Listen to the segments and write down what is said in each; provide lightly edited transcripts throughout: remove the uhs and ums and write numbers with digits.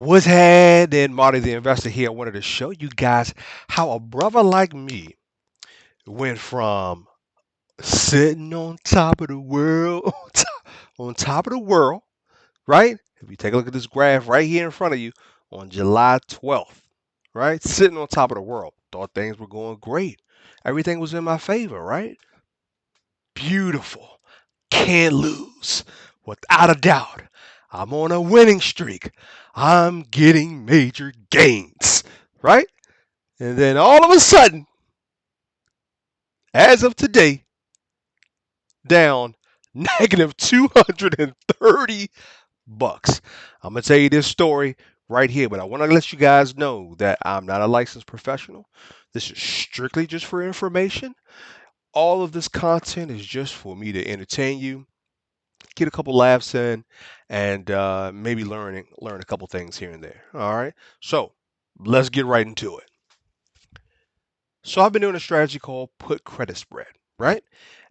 What's happening? Marty the Investor here. I wanted to show you guys how a brother like me went from sitting on top of the world, on top of the world, right? If you take a look at this graph right here in front of you on July 12th, right? Sitting on top of the world. Thought things were going great. Everything was in my favor, right? Beautiful. Can't lose. Without a doubt. I'm on a winning streak. I'm getting major gains, right? And then all of a sudden, as of today, down negative 230 bucks. I'm going to tell you this story right here, but I want to let you guys know that I'm not a licensed professional. This is strictly just for information. All of this content is just for me to entertain you, get a couple laughs in, and maybe learn a couple things here and there. All right. So let's get right into it. So I've been doing a strategy called put credit spread, right?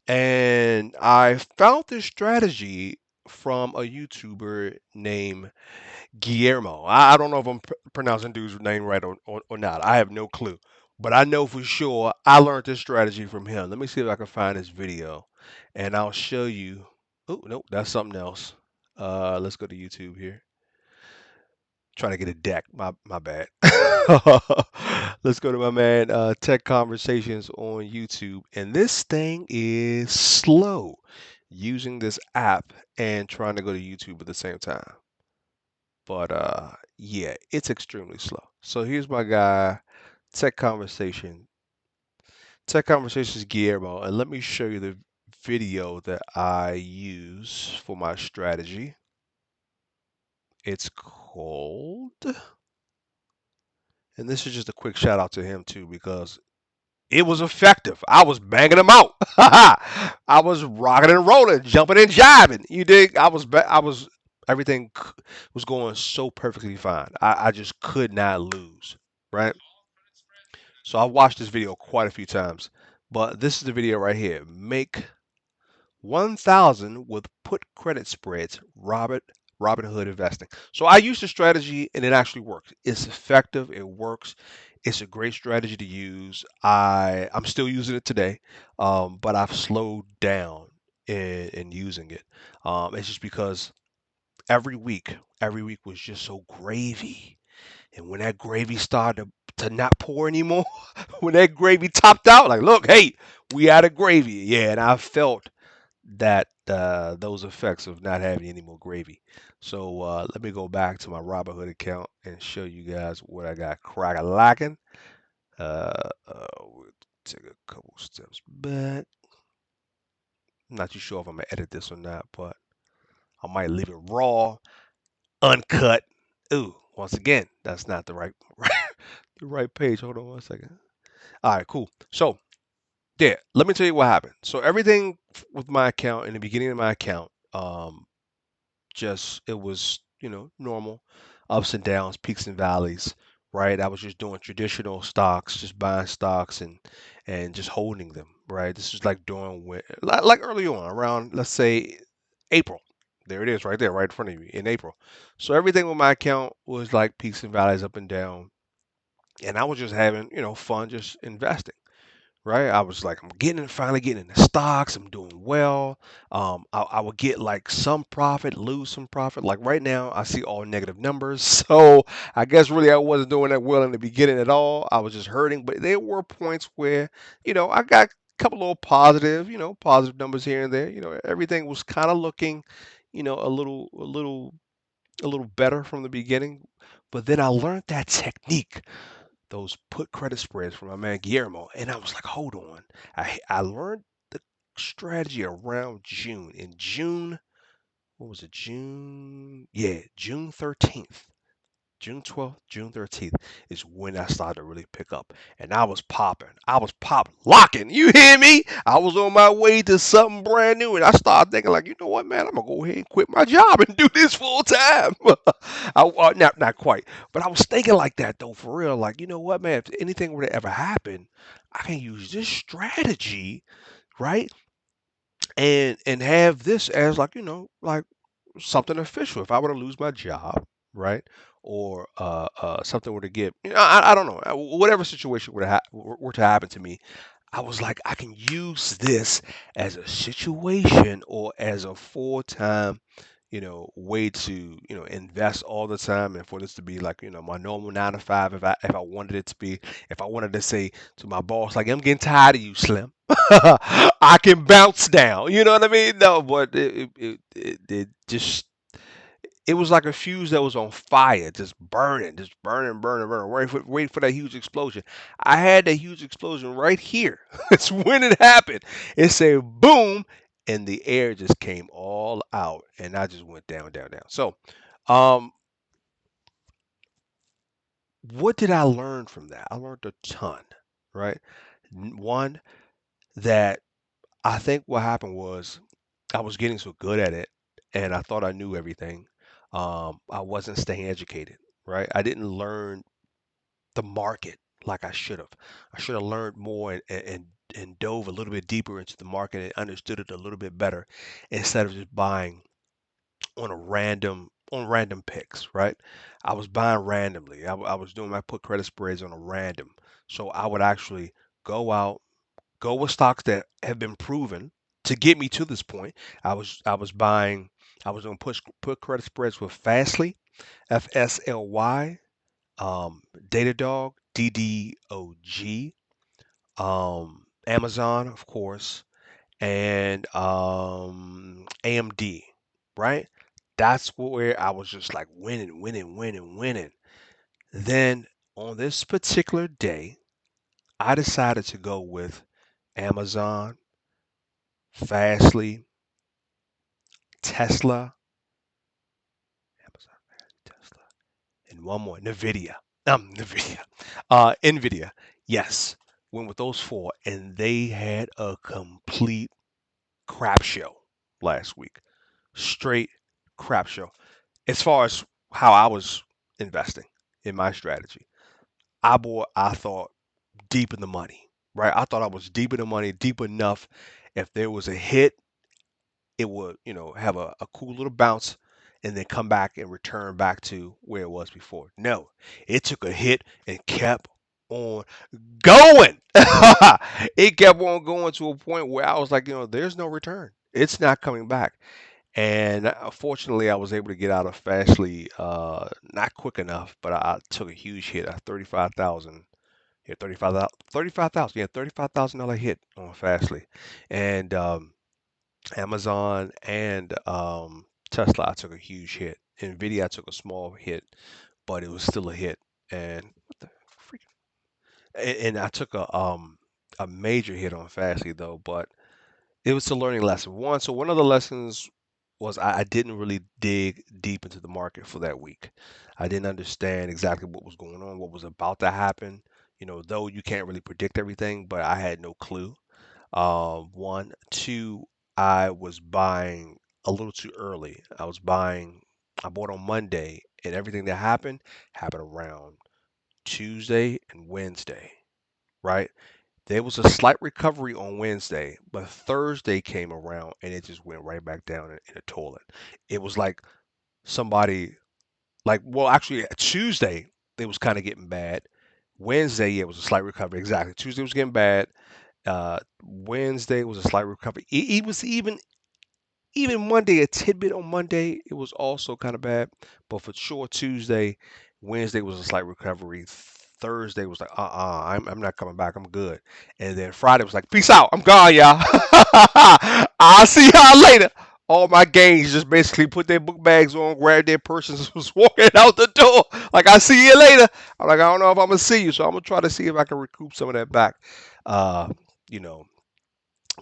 And I found this strategy from a YouTuber named Guillermo. I don't know if I'm pronouncing dude's name right or not. I have no clue. But I know for sure I learned this strategy from him. Let me see if I can find this video and I'll show you. Oh, nope, that's something else. Let's go to YouTube here. Trying to get a deck. My bad. Let's go to my man Tech Conversations on YouTube. And this thing is slow using this app and trying to go to YouTube at the same time. But yeah, it's extremely slow. So here's my guy, Tech Conversation. Tech Conversations Guillermo, and let me show you the video that I use for my strategy. It's called, and this is just a quick shout out to him too because it was effective. I was banging them out. I was rocking and rolling, jumping and jiving. You dig? Everything was going so perfectly fine. I just could not lose, right? So I watched this video quite a few times, but this is the video right here. Make 1,000 with put credit spreads, Robinhood investing. So I used the strategy and it actually works. It's effective. It works. It's a great strategy to use. I'm still using it today, but I've slowed down in using it. It's just because every week was just so gravy. And when that gravy started to not pour anymore, when that gravy topped out, like, look, hey, we out of gravy. Yeah, and I felt that those effects of not having any more gravy. So let me go back to my Robinhood account and show you guys what I got crack a lacking. We'll take a couple steps back. I'm not too sure if I'm gonna edit this or not, but I might leave it raw, uncut. Ooh, once again, that's not the right the right page. Hold on one second. All right, cool. So yeah, let me tell you what happened. So everything with my account in the beginning of my account, just it was normal ups and downs, peaks and valleys, right? I was just doing traditional stocks, just buying stocks and just holding them, right? This is like doing like early on around, let's say, April. There it is right there, right in front of you in April. So everything with my account was like peaks and valleys, up and down, and I was just having fun, just investing, right? I was like, I'm finally getting into stocks. I'm doing well. I would get like some profit, lose some profit. Like right now, I see all negative numbers. So I guess really I wasn't doing that well in the beginning at all. I was just hurting. But there were points where, I got a couple little positive, positive numbers here and there. Everything was kind of looking, a little better from the beginning. But then I learned that technique, those put credit spreads from my man Guillermo, and I was like, hold on. I learned the strategy around June. In June, what was it? June, yeah, June 13th. June 12th, June 13th is when I started to really pick up. And I was popping. I was pop locking. You hear me? I was on my way to something brand new. And I started thinking, like, you know what, man? I'm going to go ahead and quit my job and do this full time. Not quite. But I was thinking like that, though, for real. Like, you know what, man? If anything were to ever happen, I can use this strategy, right? And have this as like, like something official. If I were to lose my job, right? or something were to get, I don't know, whatever situation were to happen to me, I was like, I can use this as a situation or as a full time, way to, invest all the time, and for this to be like, my normal 9 to 5, if I wanted it to be, if I wanted to say to my boss, like, I'm getting tired of you, Slim. I can bounce down. You know what I mean? No, but it just, it was like a fuse that was on fire, just burning, burning, burning, waiting for that huge explosion. I had that huge explosion right here. It's when it happened. It said boom, and the air just came all out, and I just went down, down, down. So, um, what did I learn from that? I learned a ton, right? One, that I think what happened was I was getting so good at it, and I thought I knew everything. I wasn't staying educated, right? I didn't learn the market like I should have. I should have learned more and dove a little bit deeper into the market and understood it a little bit better instead of just buying on random picks, right? I was buying randomly. I was doing my put credit spreads on a random. So I would actually go out, go with stocks that have been proven to get me to this point. I was buying, I was doing put credit spreads with Fastly, FSLY, Datadog, DDOG, Amazon, of course, and AMD, right? That's where I was just like winning, winning, winning, winning. Then on this particular day, I decided to go with Amazon, Fastly, Tesla, Amazon, Tesla, and one more, Nvidia. Nvidia, Nvidia. Yes, went with those four, and they had a complete crap show last week. Straight crap show. As far as how I was investing in my strategy, I thought deep in the money, right? I thought I was deep in the money, deep enough. If there was a hit, it would, have a cool little bounce and then come back and return back to where it was before. No, it took a hit and kept on going. It kept on going to a point where I was like, there's no return. It's not coming back. And fortunately, I was able to get out of Fastly not quick enough, but I took a huge hit, a 35,000. Yeah, 35,000. Yeah, $35,000 hit on Fastly. And Amazon and Tesla, I took a huge hit. Nvidia, I took a small hit, but it was still a hit. And what the freak? And I took a major hit on Fastly though, but it was a learning lesson. So one of the lessons was I didn't really dig deep into the market for that week. I didn't understand exactly what was going on, what was about to happen. Though you can't really predict everything, but I had no clue. One, two, I was buying a little too early. I bought on Monday, and everything that happened around Tuesday and Wednesday, right? There was a slight recovery on Wednesday, but Thursday came around and it just went right back down in the toilet. It was like somebody, like, well, actually, Tuesday, it was kind of getting bad. Wednesday, yeah, it was a slight recovery. Exactly. Tuesday was getting bad. Wednesday was a slight recovery. It was even Monday, a tidbit on Monday, it was also kind of bad. But for sure, Tuesday, Wednesday was a slight recovery. Thursday was like, I'm not coming back. I'm good. And then Friday was like, peace out. I'm gone, y'all. I'll see y'all later. All my gangs just basically put their book bags on, grabbed their purses, was walking out the door. Like, I see you later. I'm like, I don't know if I'm gonna see you, so I'm gonna try to see if I can recoup some of that back. Uh, you know,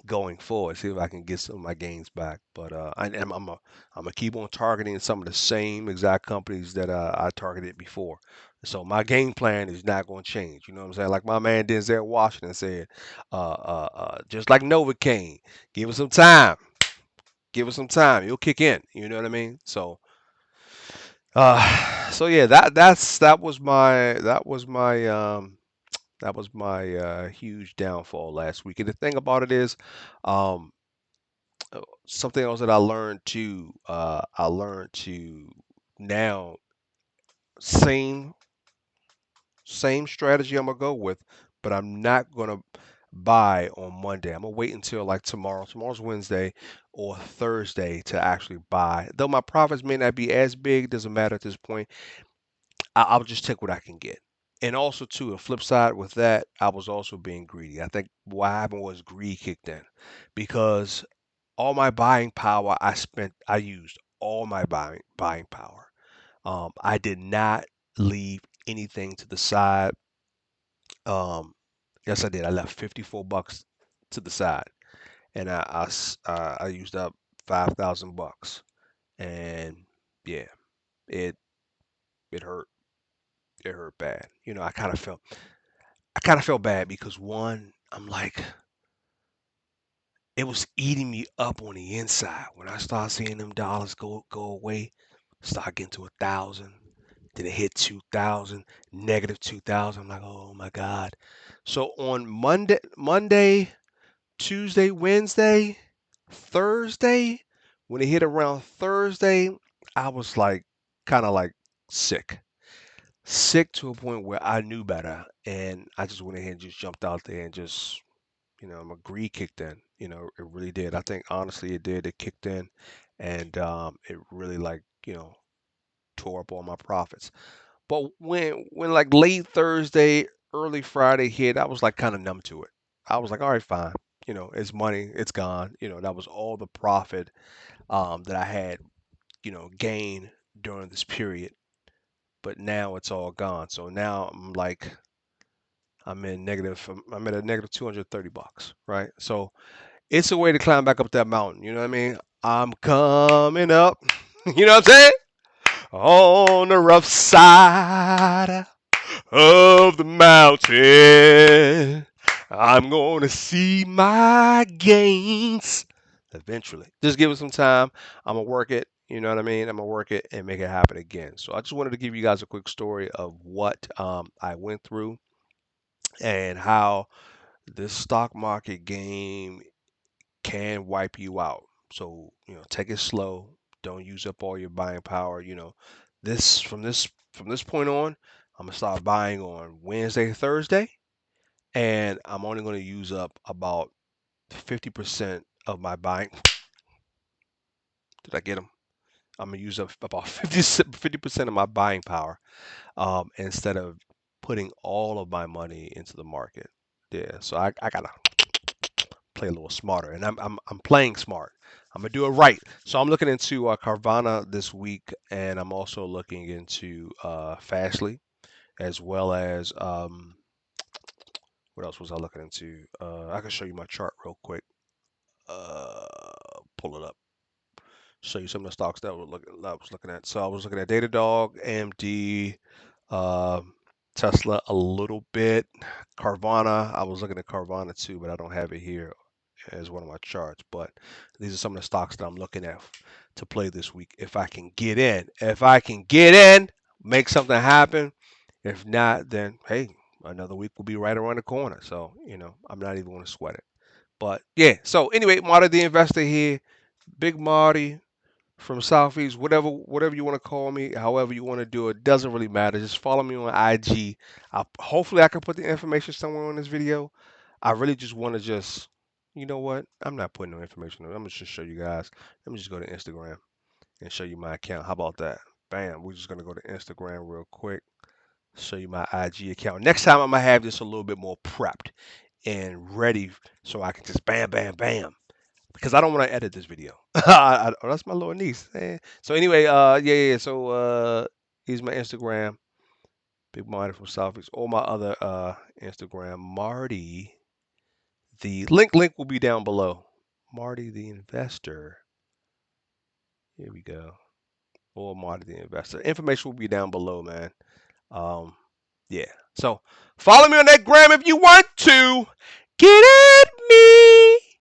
going forward, see if I can get some of my gains back. But I'm gonna keep on targeting some of the same exact companies that I targeted before. So my game plan is not going to change. You know what I'm saying? Like my man Denzel Washington said, just like Novocaine, give us some time. Give us some time. You'll kick in. You know what I mean? So yeah, that was my huge downfall last week. And the thing about it is, um, something else that I learned to now Same same strategy I'm gonna go with, but I'm not gonna buy on Monday. I'm gonna wait until like tomorrow. Tomorrow's Wednesday or Thursday to actually buy. Though my profits may not be as big, doesn't matter at this point. I'll just take what I can get. And also too, the flip side with that, I was also being greedy. I think what happened was greed kicked in because all my buying power I used all my buying power. I did not leave anything to the side. Um, yes, I did. I left 54 bucks to the side, and I used up 5,000 bucks, and yeah, it it hurt. It hurt bad. I kind of felt bad because one, I'm like, it was eating me up on the inside. When I start seeing them dollars go away, start getting to 1,000, then it hit 2,000, negative 2,000. I'm like, oh my God. So on Monday, Tuesday, Wednesday, Thursday, when it hit around Thursday, I was like, kind of like sick. Sick to a point where I knew better. And I just went ahead and just jumped out there and just, my greed kicked in. It really did. I think honestly it did. It kicked in and it really like, tore up all my profits. But when like late Thursday, early Friday hit, I was like kind of numb to it. I was like, all right, fine. It's money, it's gone. That was all the profit that I had, gained during this period. But now it's all gone. So now I'm like, I'm at a negative 230 bucks, right? So it's a way to climb back up that mountain. You know what I mean? I'm coming up. You know what I'm saying? On the rough side of the mountain. I'm going to see my gains eventually. Just give it some time. I'm going to work it. You know what I mean? I'm going to work it and make it happen again. So I just wanted to give you guys a quick story of what I went through and how this stock market game can wipe you out. So, take it slow. Don't use up all your buying power. This from this point on, I'm gonna start buying on Wednesday, Thursday, and I'm only gonna use up about 50% of my buying. Did I get them? I'm gonna use up about 50% of my buying power instead of putting all of my money into the market. Yeah, so I gotta play a little smarter, and I'm playing smart. I'm gonna do it right. So I'm looking into Carvana this week, and I'm also looking into Fastly as well as what else was I looking into? I can show you my chart real quick. Pull it up. Show you some of the stocks that I was looking at. So I was looking at Datadog, AMD, um, Tesla a little bit, Carvana. I was looking at Carvana too, but I don't have it here as one of my charts. But these are some of the stocks that I'm looking at to play this week. If I can get in, make something happen. If not, then hey, another week will be right around the corner. So I'm not even going to sweat it. But yeah. So anyway, Marty the investor here, Big Marty from Southeast, whatever you want to call me, however you want to do it, doesn't really matter. Just follow me on IG. Hopefully I can put the information somewhere on this video. I really just want to just, you know what? I'm not putting no information on it. I'm gonna just show you guys. Let me just go to Instagram and show you my account. How about that? Bam. We're just gonna go to Instagram real quick. Show you my IG account. Next time I'm gonna have this a little bit more prepped and ready so I can just bam, bam, bam because I don't want to edit this video. Oh, that's my little niece. So anyway, yeah. So here's my Instagram, Big Marty from Southeast. All my other Instagram, Marty. The link will be down below. Marty the investor. Here we go. Or Marty the investor. Information will be down below, man. Um, yeah. So follow me on that gram if you want to. Get at me.